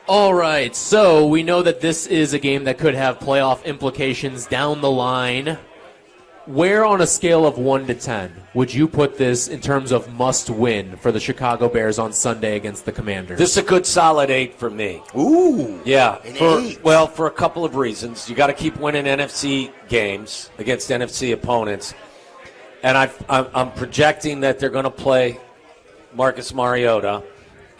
All right, so we know that this is a game that could have playoff implications down the line. Where on a scale of 1 to 10 would you put this in terms of must-win for the Chicago Bears on Sunday against the Commanders? This is a good solid 8 for me. Ooh. Yeah. An 8. Well, for a couple of reasons. You got to keep winning NFC games against NFC opponents. And I'm projecting that they're going to play Marcus Mariota.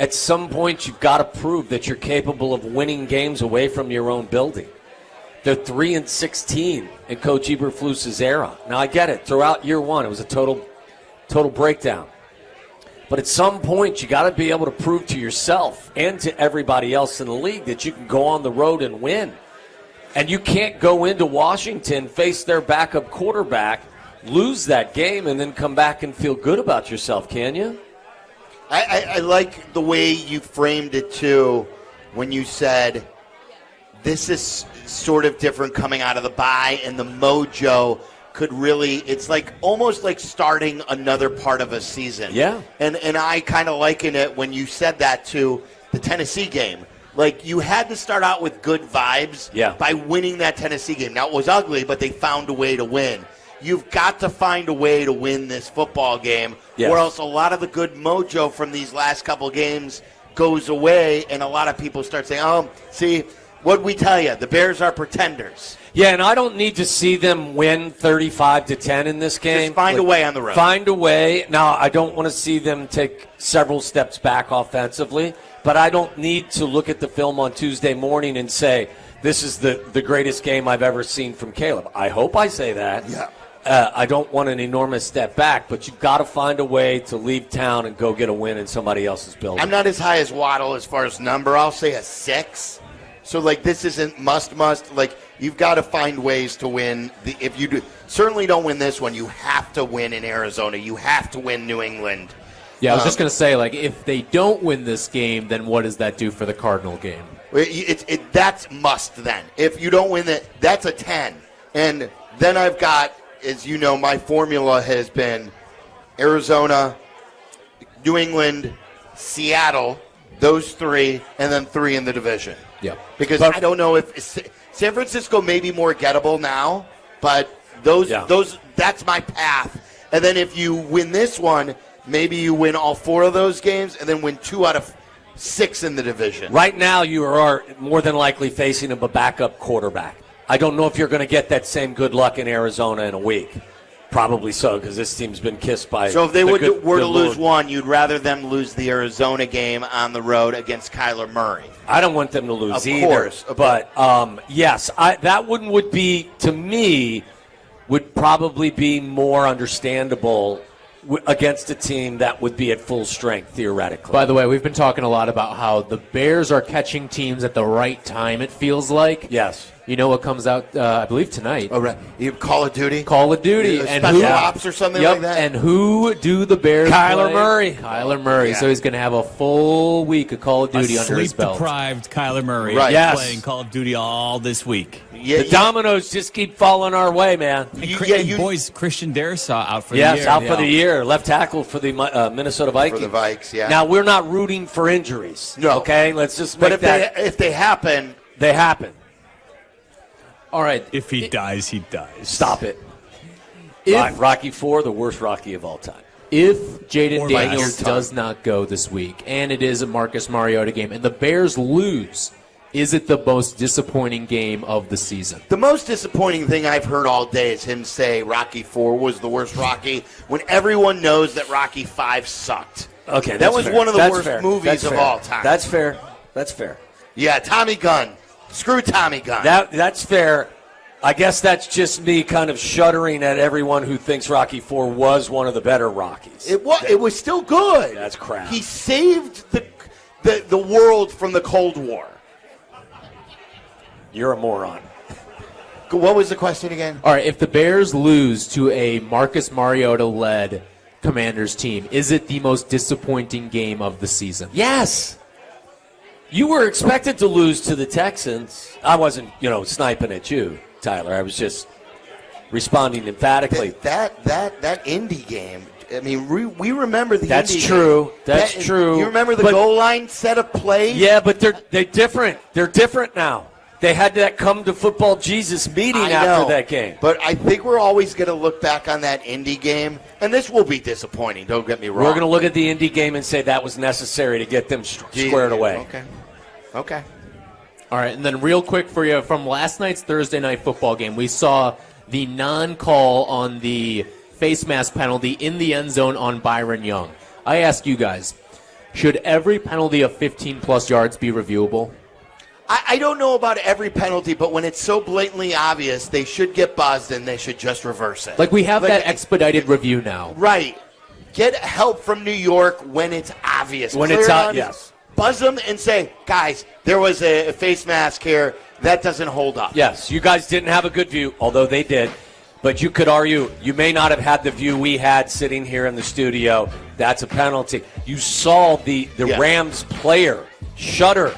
At some point, you've got to prove that you're capable of winning games away from your own building. They're 3-16 in Coach Eberflus's era. Now, I get it. Throughout year one, it was a total breakdown. But at some point, you got to be able to prove to yourself and to everybody else in the league that you can go on the road and win. And you can't go into Washington, face their backup quarterback, lose that game, and then come back and feel good about yourself, can you? I like the way you framed it, too, when you said this is sort of different coming out of the bye, and the mojo could really, it's like almost like starting another part of a season. Yeah. And I kind of liken it when you said that to the Tennessee game. Like, you had to start out with good vibes by winning that Tennessee game. Now, it was ugly, but they found a way to win. You've got to find a way to win this football game, or else a lot of the good mojo from these last couple games goes away, and a lot of people start saying, oh, see, what'd we tell you? The Bears are pretenders. Yeah, and I don't need to see them win 35-10 in this game. Just find a way on the road. Find a way. Now, I don't want to see them take several steps back offensively, but I don't need to look at the film on Tuesday morning and say, this is the greatest game I've ever seen from Caleb. I hope I say that. Yeah. I don't want an enormous step back, but you've got to find a way to leave town and go get a win in somebody else's building. I'm not as high as Waddle as far as number. I'll say a 6. So, like, this isn't must. Like, you've got to find ways to win. If you certainly don't win this one, you have to win in Arizona. You have to win New England. Yeah, I was just going to say, like, if they don't win this game, then what does that do for the Cardinal game? That's must then. If you don't win that, that's a 10. And then I've got, as you know, my formula has been Arizona, New England, Seattle, those 3, and then 3 in the division. Yeah. Because I don't know if San Francisco may be more gettable now, but those that's my path. And then if you win this one, maybe you win all 4 of those games and then win 2 out of 6 in the division. Right now, you are more than likely facing a backup quarterback. I don't know if you're going to get that same good luck in Arizona in a week. Probably so, because this team's been kissed by. So if they were to lose one, you'd rather them lose the Arizona game on the road against Kyler Murray. I don't want them to lose either. Of course. But, yes, that one would be, to me, would probably be more understandable against a team that would be at full strength, theoretically. By the way, we've been talking a lot about how the Bears are catching teams at the right time, it feels like. Yes. You know what comes out, I believe, tonight? Oh, right. Call of Duty. And Special Ops or something like that? And who do the Bears Kyler play? Murray. Kyler Murray. Yeah. So he's going to have a full week of Call of Duty under his belt. Sleep-deprived Kyler Murray playing Call of Duty all this week. The dominoes just keep falling our way, man. Boys, Christian Darrisaw out for the year. Yes, out for the year. Left tackle for the Minnesota Vikings. For the Vikes, yeah. Now, we're not rooting for injuries. No. Okay? Let's just make if they happen. They happen. All right. If he dies, he dies. Stop it. Rocky IV, the worst Rocky of all time. If Jaden Daniels does not go this week, and it is a Marcus Mariota game, and the Bears lose, is it the most disappointing game of the season? The most disappointing thing I've heard all day is him say Rocky IV was the worst Rocky, when everyone knows that Rocky V sucked. Okay, that was one of the worst movies of all time. That's fair. That's fair. Yeah, Tommy Gunn. Screw Tommy Gunn. That's fair. I guess that's just me kind of shuddering at everyone who thinks Rocky IV was one of the better Rockies. It was still good. That's crap. He saved the world from the Cold War. You're a moron. What was the question again? All right, if the Bears lose to a Marcus Mariota-led Commanders team, is it the most disappointing game of the season? Yes. You were expected to lose to the Texans. I wasn't, sniping at you, Tyler. I was just responding emphatically. That Indy game, I mean, we remember the That's Indy true. game. That's true. You remember the goal line set of plays? Yeah, but they're different. They're different now. They had that come to football Jesus meeting after that game. But I think we're always going to look back on that Indy game, and this will be disappointing, don't get me wrong. We're going to look at the Indy game and say that was necessary to get them squared away. Okay. All right, and then real quick for you, from last night's Thursday night football game, we saw the non-call on the face mask penalty in the end zone on Byron Young. I ask you guys, should every penalty of 15-plus yards be reviewable? I don't know about every penalty, but when it's so blatantly obvious, they should get buzzed and they should just reverse it. Like we have that expedited review now. Right. Get help from New York when it's obvious. When it's yes. Buzz them and say, guys, there was a face mask here. That doesn't hold up. Yes, you guys didn't have a good view, although they did. But you could argue you may not have had the view we had sitting here in the studio. That's a penalty. You saw the Rams player shudder